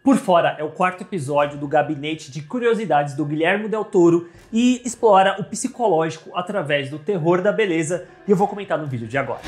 Por Fora é o quarto episódio do Gabinete de Curiosidades do Guilherme Del Toro e explora o psicológico através do terror da beleza, e eu vou comentar no vídeo de agora.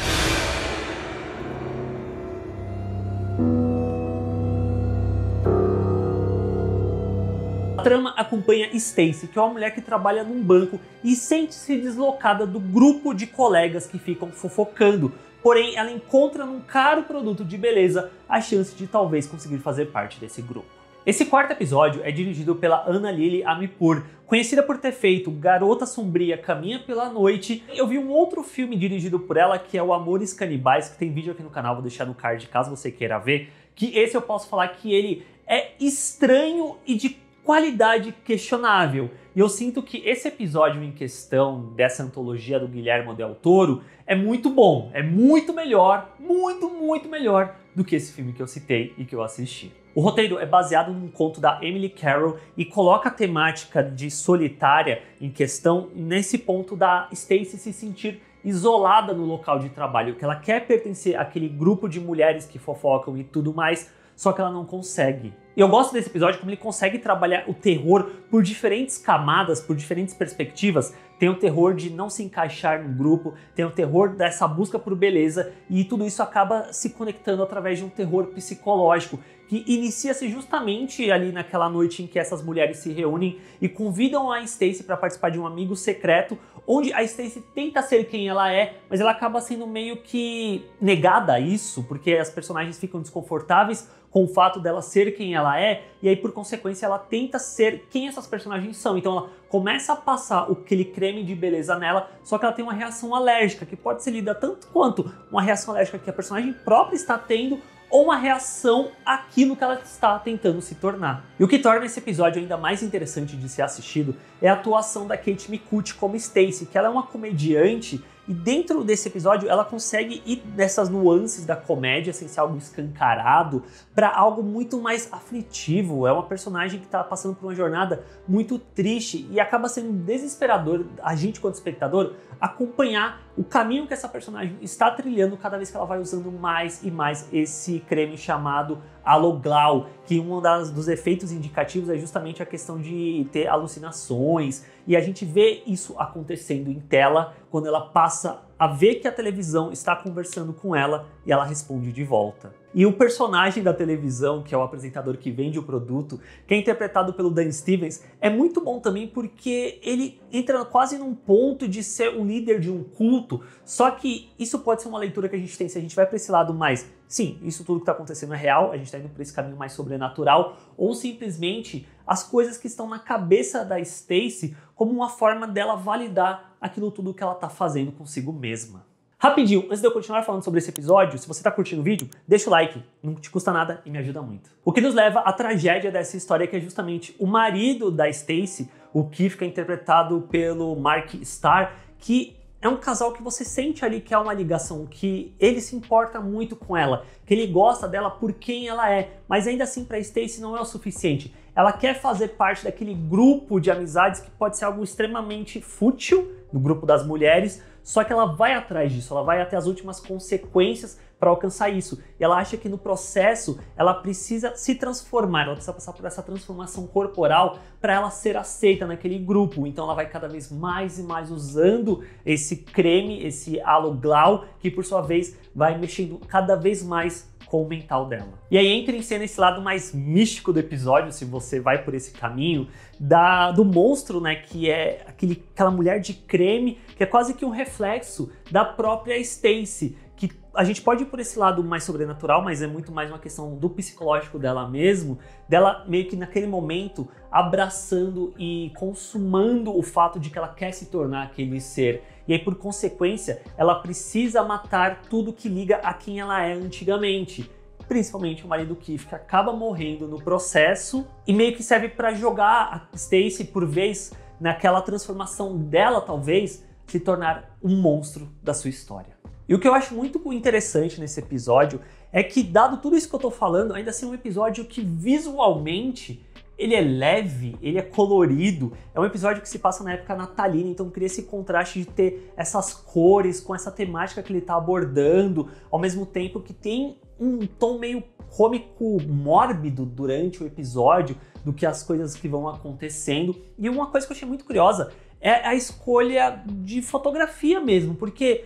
A trama acompanha Stacy, que é uma mulher que trabalha num banco e sente-se deslocada do grupo de colegas que ficam fofocando. Porém, ela encontra num caro produto de beleza a chance de talvez conseguir fazer parte desse grupo. Esse quarto episódio é dirigido pela Ana Lily Amirpour, conhecida por ter feito Garota Sombria Caminha pela Noite. Eu vi um outro filme dirigido por ela, que é o Amores Canibais, que tem vídeo aqui no canal, vou deixar no card caso você queira ver, que esse eu posso falar que ele é estranho e de qualidade questionável. E eu sinto que esse episódio em questão dessa antologia do Guilherme Del Toro é muito bom, é muito melhor, muito melhor do que esse filme que eu citei e que eu assisti. O roteiro é baseado num conto da Emily Carroll e coloca a temática de solitária em questão nesse ponto da Stacy se sentir isolada no local de trabalho, que ela quer pertencer àquele grupo de mulheres que fofocam e tudo mais, só que ela não consegue. E eu gosto desse episódio como ele consegue trabalhar o terror por diferentes camadas, por diferentes perspectivas. Tem o terror de não se encaixar no grupo, tem o terror dessa busca por beleza, e tudo isso acaba se conectando através de um terror psicológico, que inicia-se justamente ali naquela noite em que essas mulheres se reúnem e convidam a Stacy para participar de um amigo secreto, onde a Stacy tenta ser quem ela é, mas ela acaba sendo meio que negada a isso, porque as personagens ficam desconfortáveis com o fato dela ser quem ela é, e aí por consequência ela tenta ser quem essas personagens são. Então ela começa a passar aquele creme de beleza nela, só que ela tem uma reação alérgica, que pode ser lida tanto quanto uma reação alérgica que a personagem própria está tendo, ou uma reação àquilo que ela está tentando se tornar. E o que torna esse episódio ainda mais interessante de ser assistido é a atuação da Kate Micucci como Stacy, que ela é uma comediante, e dentro desse episódio ela consegue ir dessas nuances da comédia, sem ser algo escancarado, para algo muito mais aflitivo. É uma personagem que está passando por uma jornada muito triste e acaba sendo desesperador, a gente quanto espectador, acompanhar o caminho que essa personagem está trilhando cada vez que ela vai usando mais e mais esse creme chamado Aloglau, que um dos efeitos indicativos é justamente a questão de ter alucinações, e a gente vê isso acontecendo em tela quando ela passa a ver que a televisão está conversando com ela e ela responde de volta. E o personagem da televisão, que é o apresentador que vende o produto, que é interpretado pelo Dan Stevens, é muito bom também porque ele entra quase num ponto de ser um líder de um culto, só que isso pode ser uma leitura que a gente tem se a gente vai para esse lado mais, sim, isso tudo que está acontecendo é real, a gente está indo para esse caminho mais sobrenatural, ou simplesmente as coisas que estão na cabeça da Stacy como uma forma dela validar aquilo tudo que ela está fazendo consigo mesma. Rapidinho, antes de eu continuar falando sobre esse episódio, se você está curtindo o vídeo, deixa o like, não te custa nada e me ajuda muito. O que nos leva à tragédia dessa história, que é justamente o marido da Stacy, o Keith, que é interpretado pelo Mark Starr, que é um casal que você sente ali que há uma ligação, que ele se importa muito com ela, que ele gosta dela por quem ela é, mas ainda assim para Stacy não é o suficiente. Ela quer fazer parte daquele grupo de amizades que pode ser algo extremamente fútil, no grupo das mulheres, só que ela vai atrás disso, ela vai até as últimas consequências para alcançar isso. E ela acha que no processo ela precisa se transformar, ela precisa passar por essa transformação corporal para ela ser aceita naquele grupo. Então ela vai cada vez mais e mais usando esse creme, esse Aloglau, que por sua vez vai mexendo cada vez mais com o mental dela. E aí entra em cena esse lado mais místico do episódio, se você vai por esse caminho, do monstro, né, que é aquela mulher de creme, que é quase que um reflexo da própria Stacy, que a gente pode ir por esse lado mais sobrenatural, mas é muito mais uma questão do psicológico dela mesmo, dela meio que naquele momento abraçando e consumando o fato de que ela quer se tornar aquele ser. E aí, por consequência, ela precisa matar tudo que liga a quem ela é antigamente. Principalmente o marido Keith, que acaba morrendo no processo e meio que serve para jogar a Stacy, por vez, naquela transformação dela, talvez, se tornar um monstro da sua história. E o que eu acho muito interessante nesse episódio é que, dado tudo isso que eu tô falando, ainda assim é um episódio que visualmente ele é leve, ele é colorido, é um episódio que se passa na época natalina, então cria esse contraste de ter essas cores com essa temática que ele tá abordando, ao mesmo tempo que tem um tom meio cômico mórbido durante o episódio do que as coisas que vão acontecendo. E uma coisa que eu achei muito curiosa é a escolha de fotografia mesmo, porque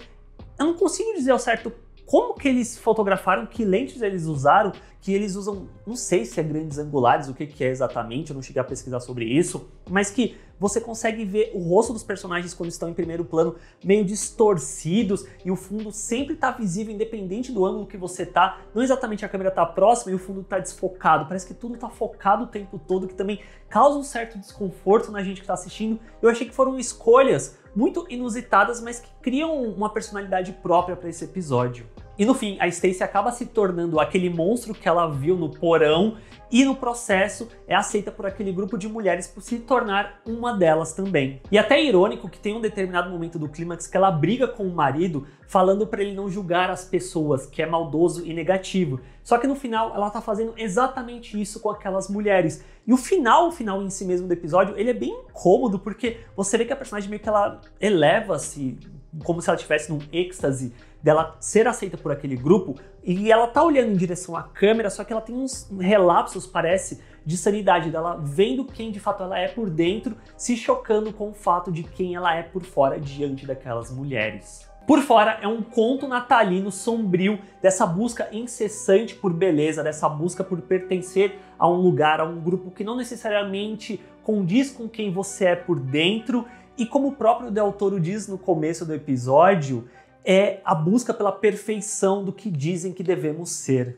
eu não consigo dizer ao certo como que eles fotografaram, que lentes eles usaram, que eles usam, não sei se é grandes angulares, o que é exatamente, eu não cheguei a pesquisar sobre isso, mas que você consegue ver o rosto dos personagens quando estão em primeiro plano meio distorcidos e o fundo sempre tá visível independente do ângulo que você tá, não exatamente a câmera tá próxima e o fundo tá desfocado, parece que tudo tá focado o tempo todo, que também causa um certo desconforto na gente que tá assistindo. Eu achei que foram escolhas muito inusitadas, mas que criam uma personalidade própria para esse episódio. E no fim, a Stacy acaba se tornando aquele monstro que ela viu no porão e no processo é aceita por aquele grupo de mulheres por se tornar uma delas também. E até é irônico que tem um determinado momento do clímax que ela briga com o marido falando para ele não julgar as pessoas, que é maldoso e negativo. Só que no final ela tá fazendo exatamente isso com aquelas mulheres. E o final em si mesmo do episódio, ele é bem incômodo porque você vê que a personagem meio que ela eleva-se como se ela estivesse num êxtase dela ser aceita por aquele grupo, e ela tá olhando em direção à câmera, só que ela tem uns relapsos, parece, de sanidade, dela vendo quem de fato ela é por dentro, se chocando com o fato de quem ela é por fora diante daquelas mulheres. Por Fora é um conto natalino sombrio dessa busca incessante por beleza, dessa busca por pertencer a um lugar, a um grupo que não necessariamente condiz com quem você é por dentro, e como o próprio Del Toro diz no começo do episódio, é a busca pela perfeição do que dizem que devemos ser.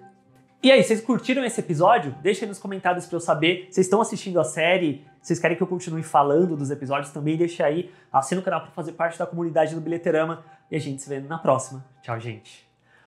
E aí, vocês curtiram esse episódio? Deixa aí nos comentários pra eu saber. Vocês estão assistindo a série? Vocês querem que eu continue falando dos episódios também? Deixa aí, assina o canal pra fazer parte da comunidade do Bilheterama. E a gente se vê na próxima. Tchau, gente!